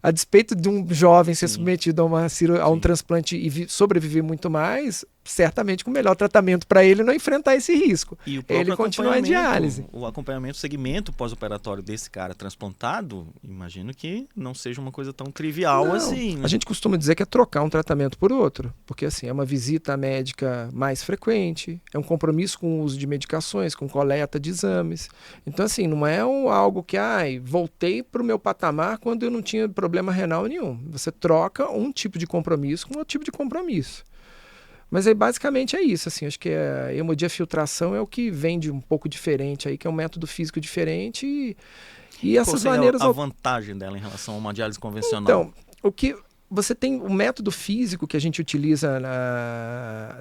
a despeito de um jovem ser submetido a um transplante e sobreviver muito mais, certamente com o melhor tratamento para ele não enfrentar esse risco. E o ele continua em diálise. O acompanhamento, o segmento pós-operatório desse cara transplantado, imagino que não seja uma coisa tão trivial assim. Né? A gente costuma dizer que é trocar um tratamento por outro, porque assim, é uma visita médica mais frequente, é um compromisso com o uso de medicações, com coleta de exames. Então assim, não é algo que, voltei para o meu patamar quando eu não tinha problema renal nenhum. Você troca um tipo de compromisso com outro tipo de compromisso. Mas aí basicamente é isso, assim, acho que a hemodiafiltração é o que vende um pouco diferente aí, que é um método físico diferente e essas maneiras... a vantagem dela em relação a uma diálise convencional? Então, o que você tem o método físico que a gente utiliza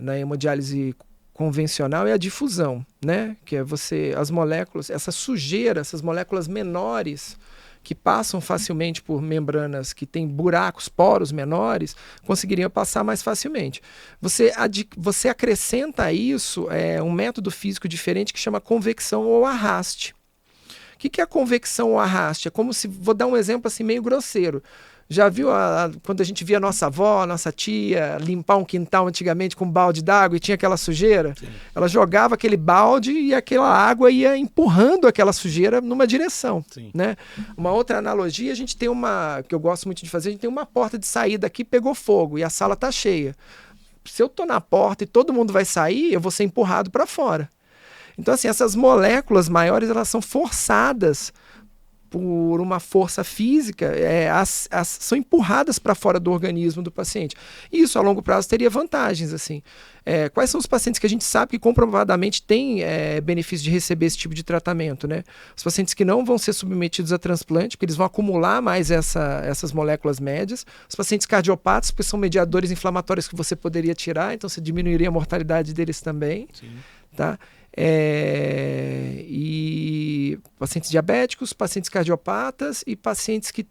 na hemodiálise convencional é a difusão, né? Que é as moléculas, essa sujeira, essas moléculas menores que passam facilmente por membranas que têm buracos, poros menores, conseguiriam passar mais facilmente. Você acrescenta a isso um método físico diferente que chama convecção ou arraste. O que é a convecção ou arraste? É como se, vou dar um exemplo assim meio grosseiro. Já viu quando a gente via a nossa avó, a nossa tia limpar um quintal antigamente com um balde d'água e tinha aquela sujeira? Sim. Ela jogava aquele balde e aquela água ia empurrando aquela sujeira numa direção. Né? Uma outra analogia, a gente tem que eu gosto muito de fazer, a gente tem uma porta de saída aqui, pegou fogo e a sala está cheia. Se eu estou na porta e todo mundo vai sair, eu vou ser empurrado para fora. Então, assim, essas moléculas maiores, elas são forçadas por uma força física, são empurradas para fora do organismo do paciente. E isso, a longo prazo, teria vantagens. Assim. Quais são os pacientes que a gente sabe que comprovadamente têm benefício de receber esse tipo de tratamento? Né? Os pacientes que não vão ser submetidos a transplante, porque eles vão acumular mais essas moléculas médias. Os pacientes cardiopatas, porque são mediadores inflamatórios que você poderia tirar, então você diminuiria a mortalidade deles também. Sim. Tá? E pacientes diabéticos, pacientes cardiopatas e pacientes que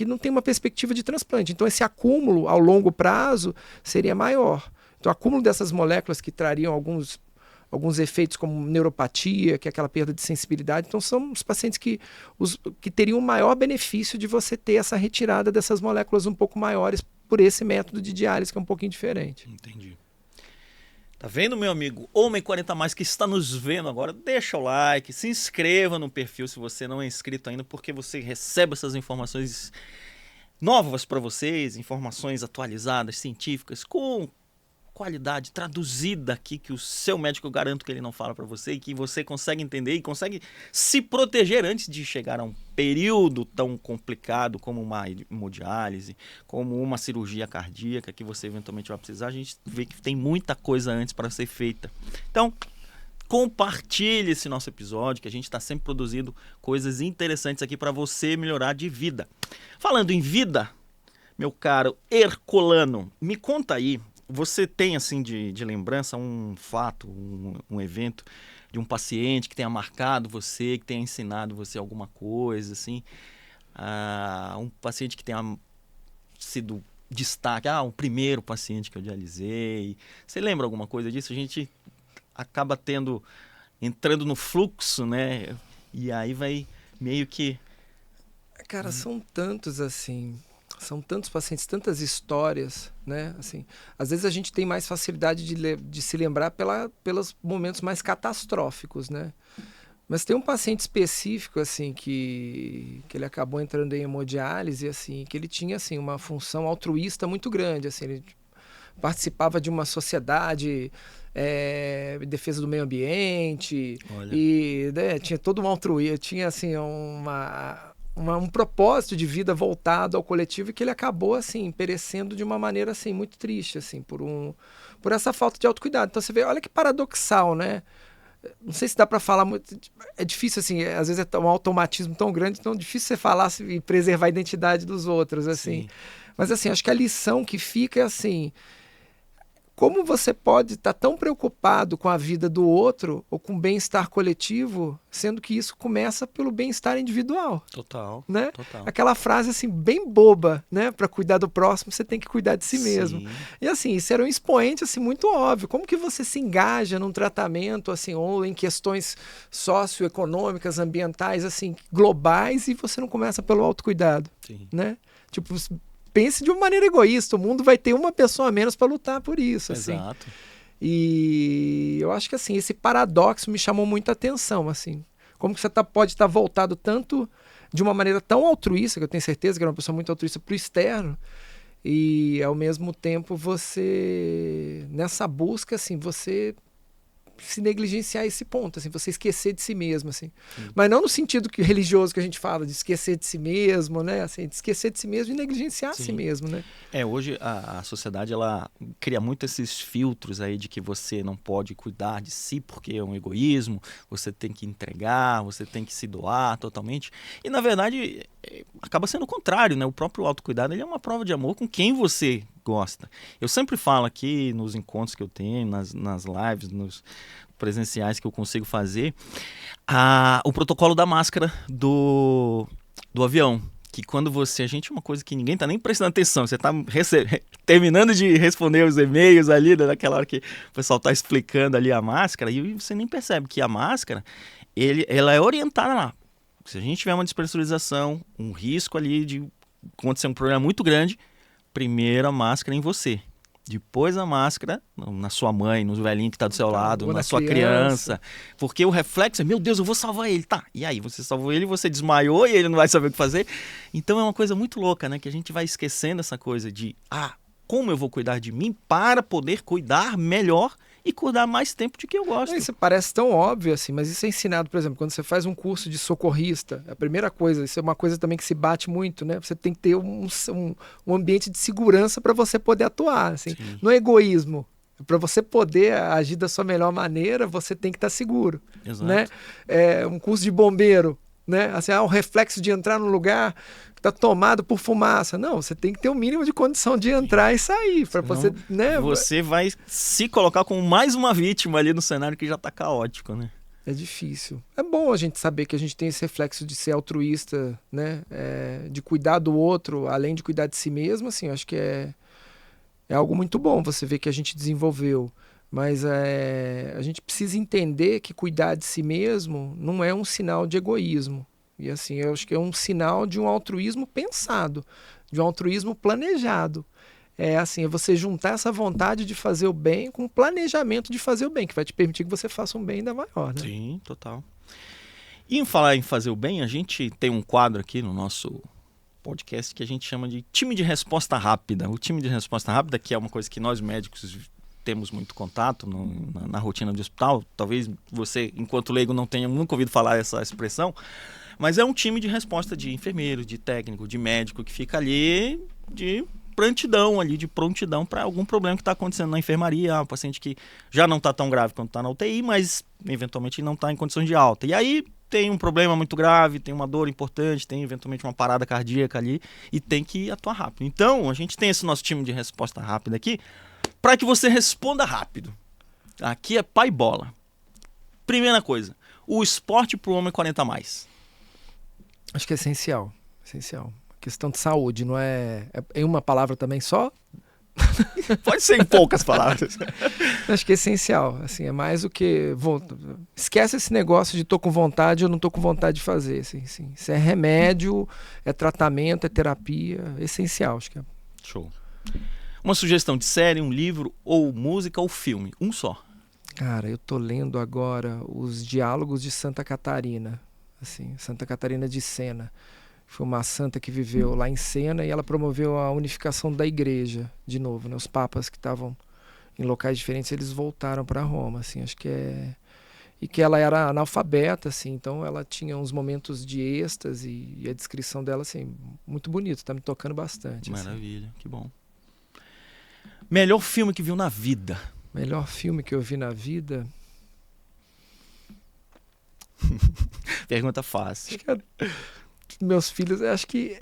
não têm uma perspectiva de transplante. Então, esse acúmulo ao longo prazo seria maior. Então, o acúmulo dessas moléculas que trariam alguns efeitos como neuropatia, que é aquela perda de sensibilidade, então são os pacientes que teriam o maior benefício de você ter essa retirada dessas moléculas um pouco maiores por esse método de diálise que é um pouquinho diferente. Entendi. Tá vendo, meu amigo Homem 40 Mais que está nos vendo agora? Deixa o like, se inscreva no perfil se você não é inscrito ainda, porque você recebe essas informações novas para vocês, informações atualizadas, científicas, com qualidade traduzida aqui, que o seu médico, eu garanto que ele não fala para você, e que você consegue entender e consegue se proteger antes de chegar a um período tão complicado como uma hemodiálise, como uma cirurgia cardíaca que você eventualmente vai precisar. A gente vê que tem muita coisa antes para ser feita. Então, compartilhe esse nosso episódio, que a gente está sempre produzindo coisas interessantes aqui para você melhorar de vida. Falando em vida, meu caro Herculano, me conta aí, você tem, assim, de lembrança um fato, um evento de um paciente que tenha marcado você, que tenha ensinado você alguma coisa, assim? Um paciente que tenha sido destaque, um primeiro paciente que eu dialisei. Você lembra alguma coisa disso? A gente acaba entrando no fluxo, né? E aí vai meio que... Cara, são tantos, assim... São tantos pacientes, tantas histórias, né? Assim, às vezes a gente tem mais facilidade de se lembrar pelos momentos mais catastróficos, né? Mas tem um paciente específico, assim, que ele acabou entrando em hemodiálise, assim, que ele tinha, assim, uma função altruísta muito grande, assim, ele participava de uma sociedade em defesa do meio ambiente. Olha. E né, tinha todo um altruísmo, tinha assim um propósito de vida voltado ao coletivo e que ele acabou assim perecendo de uma maneira assim muito triste assim por essa falta de autocuidado. Então você vê, olha que paradoxal, né? Não sei se dá para falar muito, é difícil assim, às vezes é um automatismo tão grande, tão difícil você falar e preservar a identidade dos outros assim. Sim. Mas assim, acho que a lição que fica é assim, como você pode estar tão preocupado com a vida do outro ou com o bem-estar coletivo, sendo que isso começa pelo bem-estar individual, Total, né? total. Aquela frase assim bem boba, né? Para cuidar do próximo, você tem que cuidar de si mesmo. Sim. E assim, isso era um expoente assim muito óbvio. Como que você se engaja num tratamento assim ou em questões socioeconômicas, ambientais assim globais e você não começa pelo autocuidado, Sim. né? Tipo, pense de uma maneira egoísta, o mundo vai ter uma pessoa a menos para lutar por isso, assim. Exato. E eu acho que assim, esse paradoxo me chamou muita atenção, assim. Como que você pode estar voltado tanto de uma maneira tão altruísta, que eu tenho certeza que era uma pessoa muito altruísta para o externo, e ao mesmo tempo você, nessa busca, assim, você se negligenciar esse ponto, assim, você esquecer de si mesmo, assim. Mas não no sentido religioso que a gente fala, de esquecer de si mesmo, né? Assim, de esquecer de si mesmo e negligenciar si mesmo, né? Hoje a sociedade, ela cria muito esses filtros aí de que você não pode cuidar de si porque é um egoísmo, você tem que entregar, você tem que se doar totalmente. E, na verdade, acaba sendo o contrário, né? O próprio autocuidado, ele é uma prova de amor com quem você gosta. Eu sempre falo aqui nos encontros que eu tenho, nas lives, nos presenciais que eu consigo fazer, o protocolo da máscara do avião. Que quando a gente é uma coisa que ninguém tá nem prestando atenção, você tá terminando de responder os e-mails ali, naquela hora que o pessoal tá explicando ali a máscara, e você nem percebe que a máscara, ela é orientada lá. Se a gente tiver uma despressurização, um risco ali de acontecer um problema muito grande, primeiro a máscara em você. Depois a máscara na sua mãe, no velhinho que está do seu lado, na sua criança. Porque o reflexo é, meu Deus, eu vou salvar ele. Tá, e aí? Você salvou ele, você desmaiou e ele não vai saber o que fazer. Então é uma coisa muito louca, né? Que a gente vai esquecendo essa coisa de, como eu vou cuidar de mim para poder cuidar melhor e cuidar mais tempo de que eu gosto. Isso parece tão óbvio assim, mas isso é ensinado, por exemplo, quando você faz um curso de socorrista, a primeira coisa, isso é uma coisa também que se bate muito, né? Você tem que ter um ambiente de segurança para você poder atuar, assim. Não é egoísmo. Para você poder agir da sua melhor maneira, você tem que estar seguro. Exato. Né? Um curso de bombeiro, né? Assim, o reflexo de entrar num lugar que está tomado por fumaça. Não, você tem que ter o mínimo de condição de entrar e sair. Para você, né? Você vai se colocar como mais uma vítima ali no cenário que já está caótico, né? É difícil. É bom a gente saber que a gente tem esse reflexo de ser altruísta, né? De cuidar do outro, além de cuidar de si mesmo, assim, acho que é algo muito bom você ver que a gente desenvolveu. Mas a gente precisa entender que cuidar de si mesmo não é um sinal de egoísmo. E assim, eu acho que é um sinal de um altruísmo pensado, de um altruísmo planejado. É você juntar essa vontade de fazer o bem com o planejamento de fazer o bem, que vai te permitir que você faça um bem ainda maior, né? Sim, total. E em falar em fazer o bem, a gente tem um quadro aqui no nosso podcast que a gente chama de time de resposta rápida. O time de resposta rápida, que é uma coisa que nós médicos temos muito contato na rotina do hospital. Talvez você, enquanto leigo, não tenha nunca ouvido falar essa expressão, mas é um time de resposta de enfermeiro, de técnico, de médico que fica ali de prontidão para algum problema que está acontecendo na enfermaria, um paciente que já não está tão grave quanto está na UTI, mas eventualmente não está em condições de alta. E aí tem um problema muito grave, tem uma dor importante, tem eventualmente uma parada cardíaca ali e tem que atuar rápido. Então, a gente tem esse nosso time de resposta rápida aqui para que você responda rápido. Aqui é pai bola. Primeira coisa, o esporte para o homem 40+. Acho que é essencial. Essencial. Questão de saúde, não é em uma palavra também só? Pode ser em poucas palavras. Acho que é essencial. Assim, é mais do que... Esquece esse negócio de tô com vontade ou não tô com vontade de fazer. Assim. Isso é remédio, é tratamento, é terapia. É essencial, acho que é. Show. Uma sugestão de série, um livro, ou música, ou filme. Um só. Cara, eu tô lendo agora os Diálogos de Santa Catarina. Assim, Santa Catarina de Sena. Foi uma santa que viveu lá em Siena e ela promoveu a unificação da igreja de novo, né? Os papas que estavam em locais diferentes, eles voltaram para Roma, assim, acho que é... E que ela era analfabeta, assim, então ela tinha uns momentos de êxtase e a descrição dela, assim, muito bonito, tá me tocando bastante. Maravilha, assim. que bom. Melhor filme que viu na vida? Melhor filme que eu vi na vida... Pergunta fácil. Acho que meus filhos, acho que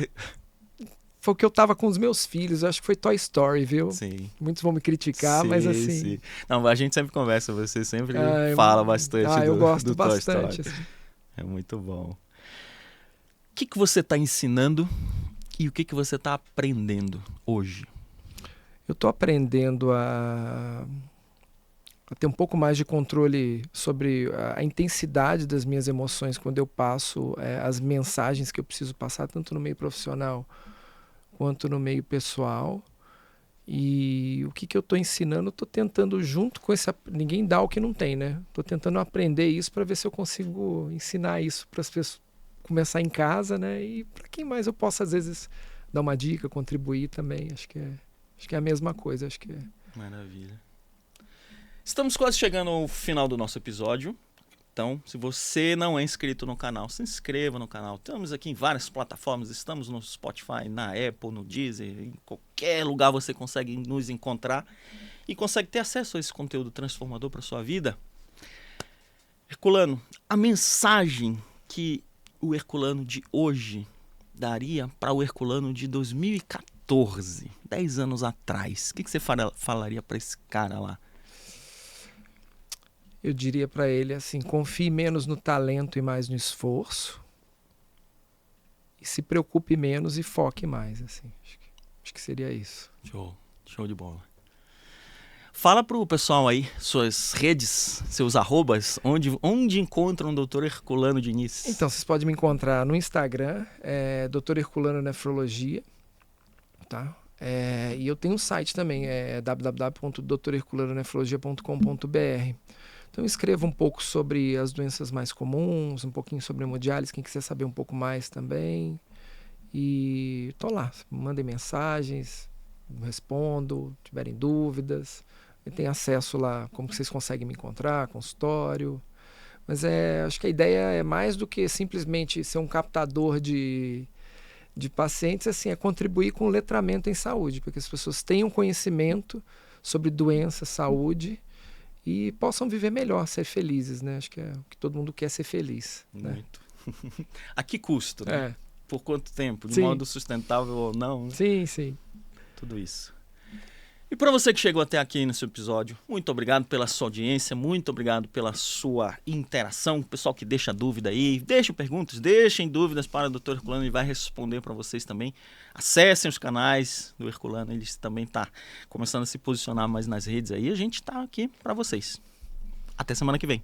foi o que eu tava com os meus filhos, acho que foi Toy Story, viu? Sim. Muitos vão me criticar, Sim, mas assim... sim. Não, a gente sempre conversa, você sempre fala bastante eu gosto do Toy bastante. Story. Assim. É muito bom. O que você está ensinando e o que você está aprendendo hoje? Eu estou aprendendo a ter um pouco mais de controle sobre a intensidade das minhas emoções quando eu passo as mensagens que eu preciso passar, tanto no meio profissional quanto no meio pessoal. E o que eu estou ensinando, eu estou tentando junto com esse... Ninguém dá o que não tem, né? Estou tentando aprender isso para ver se eu consigo ensinar isso para as pessoas, começar em casa, né? E para quem mais eu posso, às vezes, dar uma dica, contribuir também. Acho que é a mesma coisa. Acho que é... Maravilha. Estamos quase chegando ao final do nosso episódio. Então, se você não é inscrito no canal, se inscreva no canal. Estamos aqui em várias plataformas. Estamos no Spotify, na Apple, no Deezer. Em qualquer lugar você consegue nos encontrar e consegue ter acesso a esse conteúdo transformador para sua vida. Herculano, a mensagem que o Herculano de hoje daria para o Herculano de 2014, 10 anos atrás, o que você falaria para esse cara lá? Eu diria para ele assim, confie menos no talento e mais no esforço. E se preocupe menos e foque mais. Assim. Acho que seria isso. Show de bola. Fala pro pessoal aí, suas redes, seus arrobas, onde encontram o Dr. Herculano Diniz. Então, vocês podem me encontrar no Instagram, Dr. Herculano Nefrologia, tá? E eu tenho um site também, www.drherculanonefrologia.com.br. Então escreva um pouco sobre as doenças mais comuns, um pouquinho sobre hemodiálise, quem quiser saber um pouco mais também. E tô lá, mandem mensagens, respondo, tiverem dúvidas. E tem acesso lá, como que vocês conseguem me encontrar, consultório. Mas acho que a ideia é mais do que simplesmente ser um captador de pacientes, assim, é contribuir com o letramento em saúde, para que as pessoas tenham conhecimento sobre doença, saúde, e possam viver melhor, ser felizes, né? Acho que é o que todo mundo quer, ser feliz. Muito. Né? A que custo, né? Por quanto tempo? De sim. modo sustentável ou não? Né? Sim, sim. Tudo isso. E para você que chegou até aqui nesse episódio, muito obrigado pela sua audiência, muito obrigado pela sua interação. O pessoal que deixa dúvida aí, deixem perguntas, deixem dúvidas para o Dr. Herculano, ele vai responder para vocês também. Acessem os canais do Herculano, ele também está começando a se posicionar mais nas redes aí. A gente está aqui para vocês. Até semana que vem.